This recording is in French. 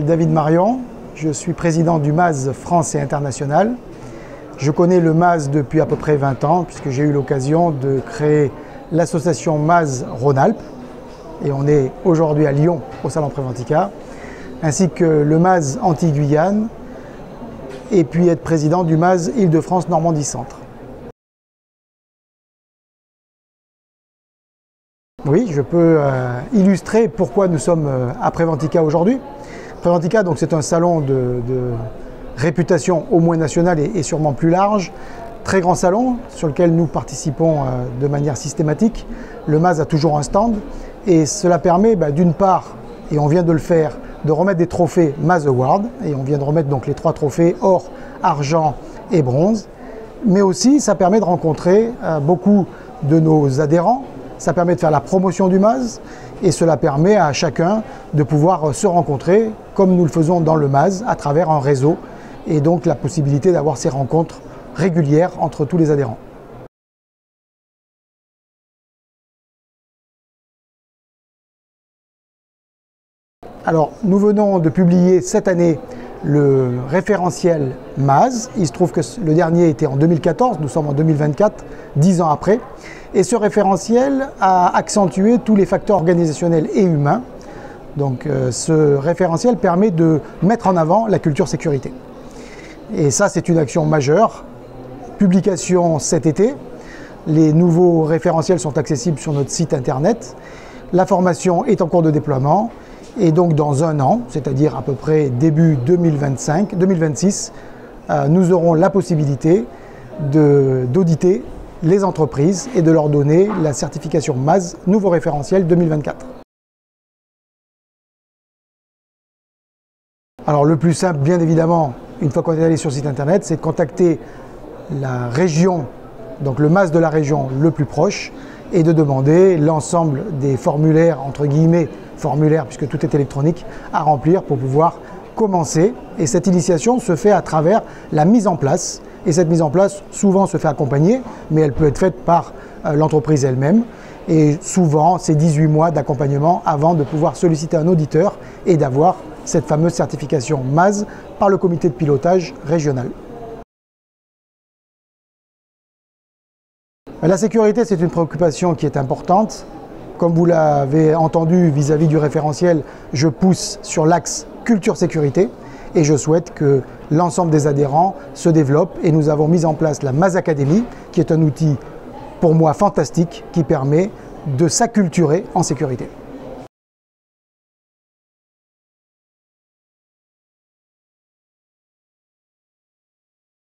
David Marion, je suis président du MAS France et International. Je connais le MAS depuis à peu près 20 ans puisque j'ai eu l'occasion de créer l'association MAS Rhône-Alpes et on est aujourd'hui à Lyon au Salon Préventica, ainsi que le MAS Antilles-Guyane et puis être président du MAS Île-de-France Normandie Centre. Oui, je peux illustrer pourquoi nous sommes à Préventica aujourd'hui. Préventica, donc, c'est un salon de réputation au moins nationale et sûrement plus large. Très grand salon sur lequel nous participons de manière systématique. Le MAS a toujours un stand et cela permet d'une part, et on vient de le faire, de remettre des trophées MAS Award et on vient de remettre donc les 3 trophées or, argent et bronze. Mais aussi ça permet de rencontrer beaucoup de nos adhérents. Ça permet de faire la promotion du MAS et cela permet à chacun de pouvoir se rencontrer comme nous le faisons dans le MAS à travers un réseau et donc la possibilité d'avoir ces rencontres régulières entre tous les adhérents. Alors nous venons de publier cette année le référentiel MAS. Il se trouve que le dernier était en 2014, nous sommes en 2024, 10 ans après. Et ce référentiel a accentué tous les facteurs organisationnels et humains. Donc ce référentiel permet de mettre en avant la culture sécurité. Et ça, c'est une action majeure. Publication cet été. Les nouveaux référentiels sont accessibles sur notre site internet. La formation est en cours de déploiement. Et donc dans un an, c'est-à-dire à peu près début 2026, nous aurons la possibilité d'auditer les entreprises et de leur donner la certification MAS Nouveau Référentiel 2024. Alors le plus simple, bien évidemment, une fois qu'on est allé sur le site internet, c'est de contacter la région, donc le MAS de la région le plus proche, et de demander l'ensemble des formulaires, entre guillemets, formulaires puisque tout est électronique, à remplir pour pouvoir commencer. Et cette initiation se fait à travers la mise en place. Et cette mise en place, souvent, se fait accompagner, mais elle peut être faite par l'entreprise elle-même. Et souvent, c'est 18 mois d'accompagnement avant de pouvoir solliciter un auditeur et d'avoir cette fameuse certification MAS par le comité de pilotage régional. La sécurité, c'est une préoccupation qui est importante. Comme vous l'avez entendu vis-à-vis du référentiel, je pousse sur l'axe culture-sécurité et je souhaite que l'ensemble des adhérents se développent et nous avons mis en place la MAS Academy qui est un outil pour moi fantastique qui permet de s'acculturer en sécurité.